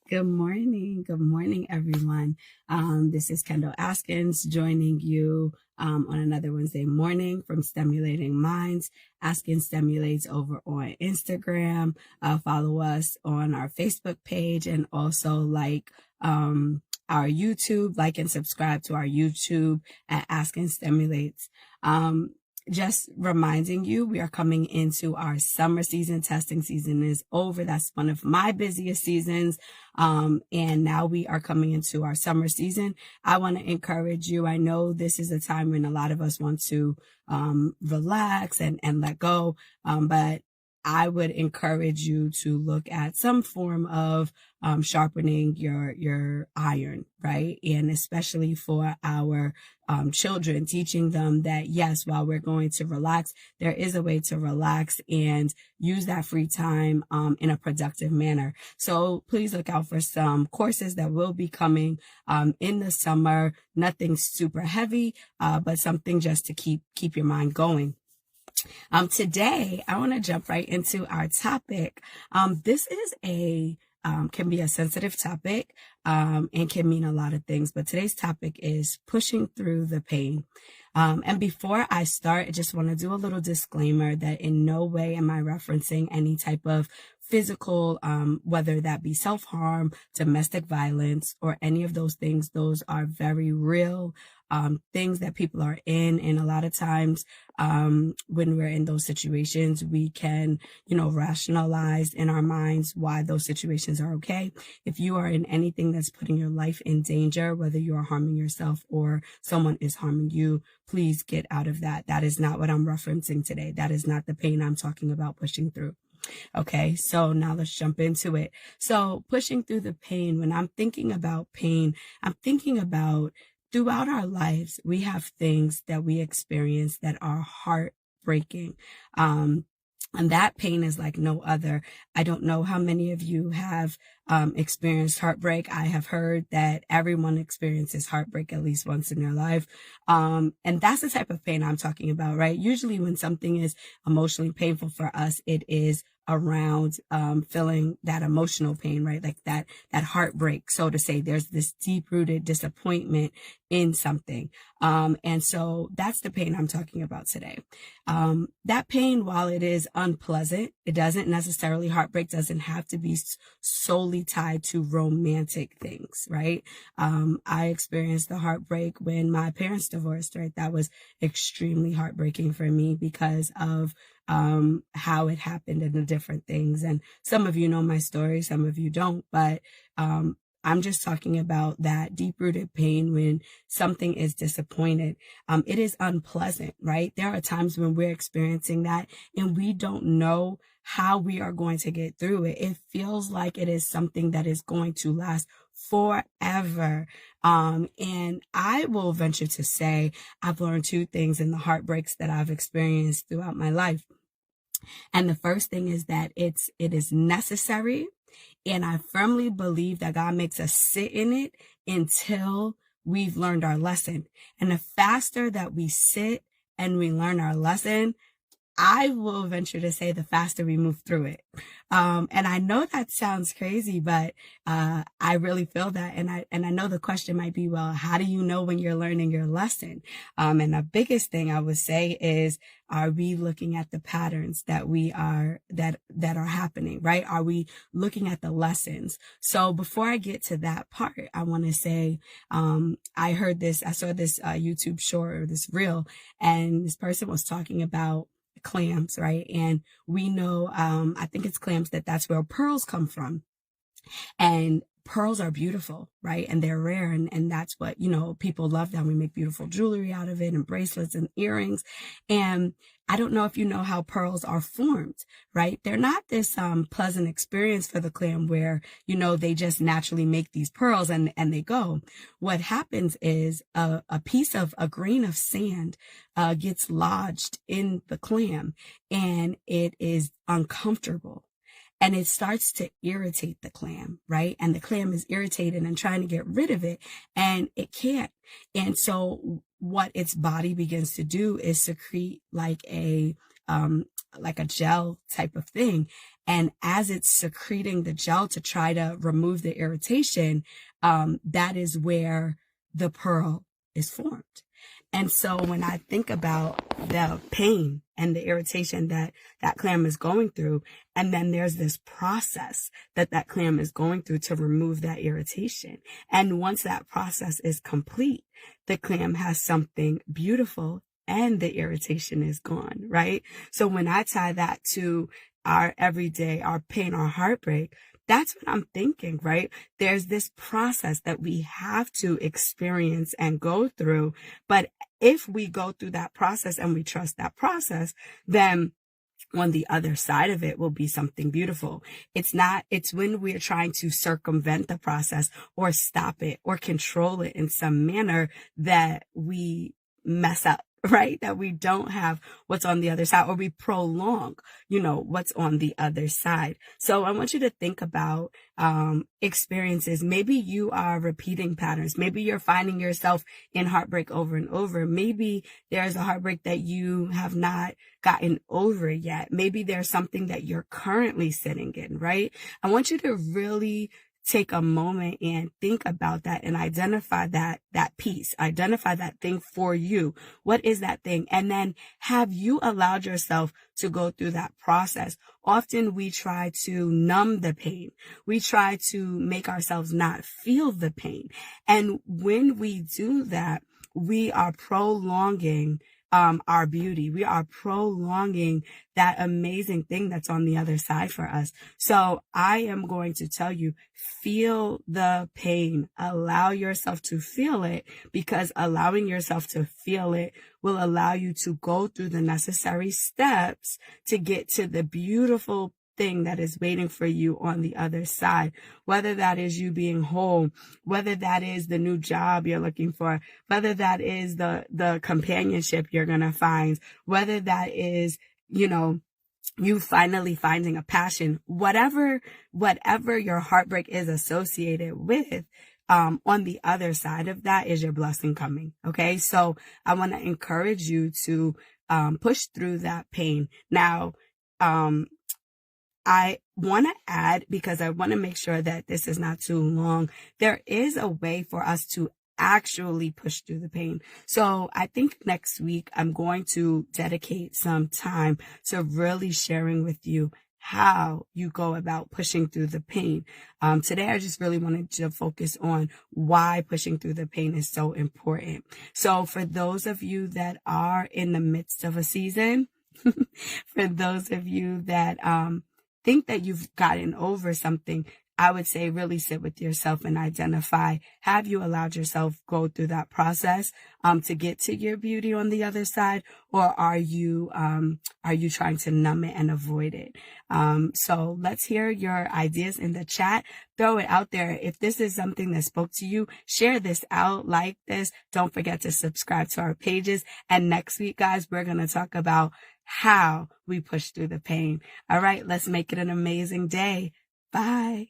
Good morning. Good morning, everyone. This is Kendall Askins joining you on another Wednesday morning from Stimulating Minds. Askins stimulates over on Instagram. Follow us on our Facebook page and also our YouTube, like and subscribe to our YouTube at Askins Stimulates. Just reminding you, we are coming into our summer season. Testing season is over. That's one of my busiest seasons. And now we are coming into our summer season. I want to encourage you. I know this is a time when a lot of us want to relax and let go. But I would encourage you to look at some form of sharpening your iron, right? And especially for our children, teaching them that, yes, while we're going to relax, there is a way to relax and use that free time in a productive manner. So please look out for some courses that will be coming in the summer. Nothing super heavy, but something just to keep your mind going. Today, I want to jump right into our topic. This is can be a sensitive topic and can mean a lot of things, but today's topic is pushing through the pain. And before I start, I just want to do a little disclaimer that in no way am I referencing any type of physical, whether that be self-harm, domestic violence, or any of those things. Those are very real things that people are in. And a lot of times when we're in those situations, we can, rationalize in our minds why those situations are okay. If you are in anything that's putting your life in danger, whether you are harming yourself or someone is harming you, please get out of that. That is not what I'm referencing today. That is not the pain I'm talking about pushing through. Okay, so now let's jump into it. So pushing through the pain, when I'm thinking about pain, I'm thinking about throughout our lives, we have things that we experience that are heartbreaking. And that pain is like no other. I don't know how many of you have experienced heartbreak. I have heard that everyone experiences heartbreak at least once in their life. And that's the type of pain I'm talking about, right? Usually when something is emotionally painful for us, it is around feeling that emotional pain, right? Like that heartbreak, so to say. There's this deep-rooted disappointment in something. And so that's the pain I'm talking about today. That pain, while it is unpleasant, it doesn't necessarily, heartbreak doesn't have to be solely tied to romantic things, right? I experienced the heartbreak when my parents divorced, right? That was extremely heartbreaking for me because of how it happened and the different things. And some of you know my story, some of you don't, but I'm just talking about that deep-rooted pain when something is disappointed. It is unpleasant, right? There are times when we're experiencing that and we don't know how we are going to get through it. It feels like it is something that is going to last forever. And I will venture to say I've learned two things in the heartbreaks that I've experienced throughout my life. And the first thing is that it is necessary. And I firmly believe that God makes us sit in it until we've learned our lesson. And the faster that we sit and we learn our lesson, I will venture to say the faster we move through it. And I know that sounds crazy, but I really feel that. And I know the question might be, well, how do you know when you're learning your lesson? And the biggest thing I would say is, are we looking at the patterns that are happening, right? Are we looking at the lessons? So before I get to that part, I want to say, I saw this YouTube short or this reel, and this person was talking about clams, right? And we know, I think it's clams, that's where pearls come from. And pearls are beautiful, right? And they're rare. And that's what, people love them. We make beautiful jewelry out of it and bracelets and earrings. And I don't know if you know how pearls are formed, right? They're not this pleasant experience for the clam where, they just naturally make these pearls and they go. What happens is a grain of sand gets lodged in the clam and it is uncomfortable. And it starts to irritate the clam, right? And the clam is irritated and trying to get rid of it, and it can't. And so what its body begins to do is secrete like a gel type of thing. And as it's secreting the gel to try to remove the irritation, that is where the pearl is formed. And so when I think about the pain and the irritation that that clam is going through, and then there's this process that that clam is going through to remove that irritation. And once that process is complete, the clam has something beautiful and the irritation is gone, right? So when I tie that to our everyday, our pain, our heartbreak, that's what I'm thinking, right? There's this process that we have to experience and go through. But if we go through that process and we trust that process, then on the other side of it will be something beautiful. It's when we're trying to circumvent the process or stop it or control it in some manner that we mess up, right? That we don't have what's on the other side, or we prolong, what's on the other side. So I want you to think about experiences. Maybe you are repeating patterns. Maybe you're finding yourself in heartbreak over and over. Maybe there's a heartbreak that you have not gotten over yet. Maybe there's something that you're currently sitting in, right? I want you to really take a moment and think about that and identify that piece, identify that thing for you. What is that thing? And then have you allowed yourself to go through that process? Often we try to numb the pain. We try to make ourselves not feel the pain. And when we do that, we are prolonging our beauty. We are prolonging that amazing thing that's on the other side for us. So I am going to tell you, feel the pain. Allow yourself to feel it, because allowing yourself to feel it will allow you to go through the necessary steps to get to the beautiful thing that is waiting for you on the other side, whether that is you being whole, whether that is the new job you're looking for, whether that is the companionship you're going to find, whether that is, you finally finding a passion, whatever your heartbreak is associated with, on the other side of that is your blessing coming. Okay. So I want to encourage you to, push through that pain. Now, I want to add, because I want to make sure that this is not too long, there is a way for us to actually push through the pain. So I think next week I'm going to dedicate some time to really sharing with you how you go about pushing through the pain. Today, I just really wanted to focus on why pushing through the pain is so important. So for those of you that are in the midst of a season, for those of you that, think that you've gotten over something, I would say really sit with yourself and identify, have you allowed yourself go through that process to get to your beauty on the other side, or are you trying to numb it and avoid it? So let's hear your ideas in the chat. Throw it out there. If this is something that spoke to you, share this out, like this. Don't forget to subscribe to our pages. And next week, guys, we're going to talk about how we push through the pain. All right, let's make it an amazing day. Bye.